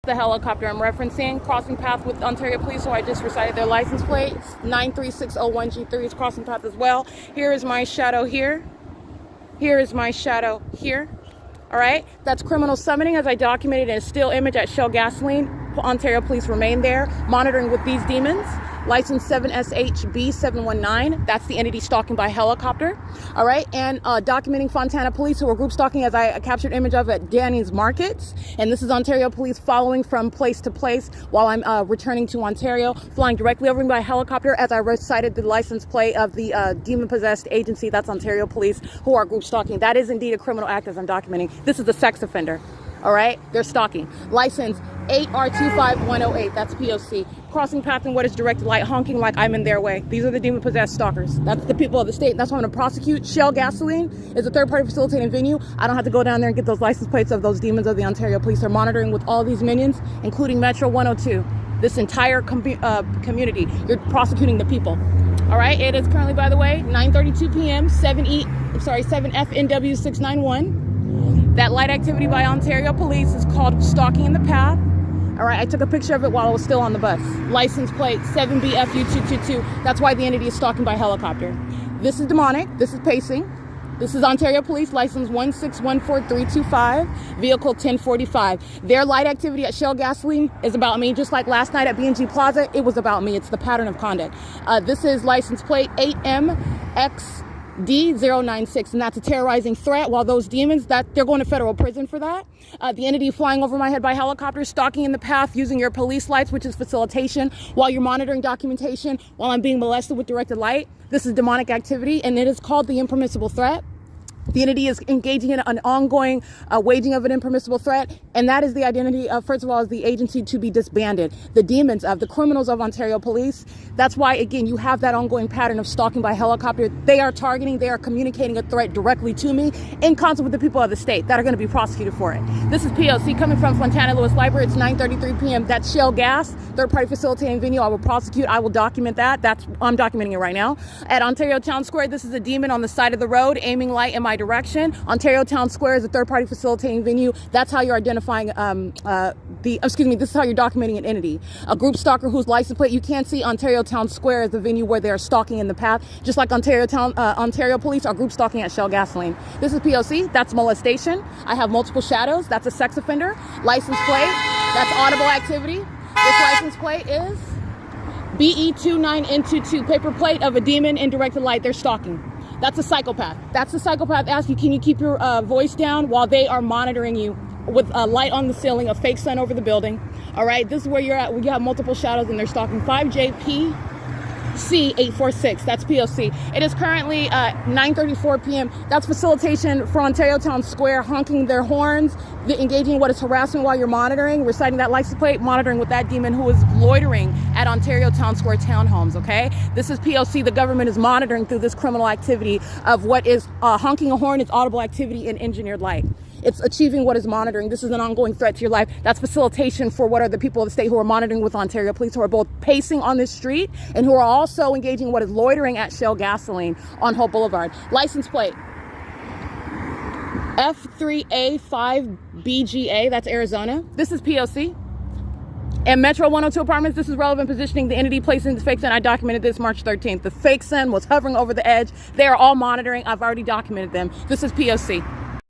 The helicopter I'm referencing, crossing path with Ontario Police, so I just recited their license plate. 93601G3 is crossing path as well. Here is my shadow here. Here is my shadow here. All right, that's criminal summoning as I documented in a still image at Shell Gasoline. Ontario Police remain there, monitoring with these demons. License 7SHB719, that's the entity stalking by helicopter. All right, and documenting Fontana Police, who were group stalking as I captured image of at Danny's Markets. And this is Ontario Police following from place to place while I'm returning to Ontario, flying directly over me by helicopter as I recited the license plate of the demon-possessed agency. That's Ontario Police, who are group stalking. That is indeed a criminal act as I'm documenting. This is a sex offender. All right, they're stalking. License 8R25108, that's P.O.C. Crossing path in what is directed light, honking like I'm in their way. These are the demon-possessed stalkers. That's the people of the state. That's why I'm going to prosecute. Shell Gasoline is a third-party facilitating venue. I don't have to go down there and get those license plates of those demons of the Ontario Police. They're monitoring with all these minions, including Metro 102. This entire community. You're prosecuting the people. All right, it is currently, by the way, 9:32 p.m., 7FNW691. That light activity by Ontario Police is called stalking in the path. All right, I took a picture of it while I was still on the bus. License plate 7BFU222. That's why the entity is stalking by helicopter. This is demonic. This is pacing. This is Ontario Police, license 1614325, vehicle 1045. Their light activity at Shell Gasoline is about me, just like last night at B&G Plaza, it was about me. It's the pattern of conduct. This is license plate 8MXD096, and that's a terrorizing threat, while those demons, that they're going to federal prison for that. The entity flying over my head by helicopter, stalking in the path using your police lights, which is facilitation, while you're monitoring documentation, while I'm being molested with directed light. This is demonic activity, and it is called the impermissible threat. The entity is engaging in an ongoing waging of an impermissible threat, and that is the identity of, first of all, is the agency to be disbanded. The demons of the criminals of Ontario Police. That's why, again, you have that ongoing pattern of stalking by helicopter. They are targeting, they are communicating a threat directly to me in concert with the people of the state that are going to be prosecuted for it. This is P.O.C. coming from Fontana Lewis Library. It's 9:33 p.m. That's Shell Gas, third-party facilitating venue. I will prosecute. I will document that. I'm documenting it right now. At Ontario Town Square, this is a demon on the side of the road, aiming light in my direction. Ontario Town Square is a third-party facilitating venue. That's how you're identifying this is how you're documenting an entity. A group stalker whose license plate you can't see. Ontario Town Square is the venue where they're stalking in the path, just like Ontario Police are group stalking at Shell Gasoline. This is P.O.C. That's molestation. I have multiple shadows. That's a sex offender. License plate. That's audible activity. This license plate is BE29N22, paper plate of a demon in directed light. They're stalking. That's a psychopath. That's the psychopath asking, can you keep your voice down while they are monitoring you with a light on the ceiling, a fake sun over the building. All right, this is where you're at. We have multiple shadows and they're stalking. 5JPC846, that's P.O.C. It is currently 9:34 p.m. That's facilitation for Ontario Town Square, honking their horns, engaging in what is harassment while you're monitoring, reciting that license plate, monitoring with that demon who is loitering at Ontario Town Square townhomes, okay? This is P.O.C. The government is monitoring through this criminal activity of what is honking a horn, it's audible activity in engineered light. It's achieving what is monitoring. This is an ongoing threat to your life. That's facilitation for what are the people of the state who are monitoring with Ontario Police, who are both pacing on this street and who are also engaging in what is loitering at Shell Gasoline on Hope Boulevard. License plate F3A5BGA, that's Arizona. This is P.O.C. And Metro 102 Apartments, this is relevant positioning. The entity placing the fake sun. I documented this March 13th. The fake sun was hovering over the edge. They are all monitoring. I've already documented them. This is P.O.C.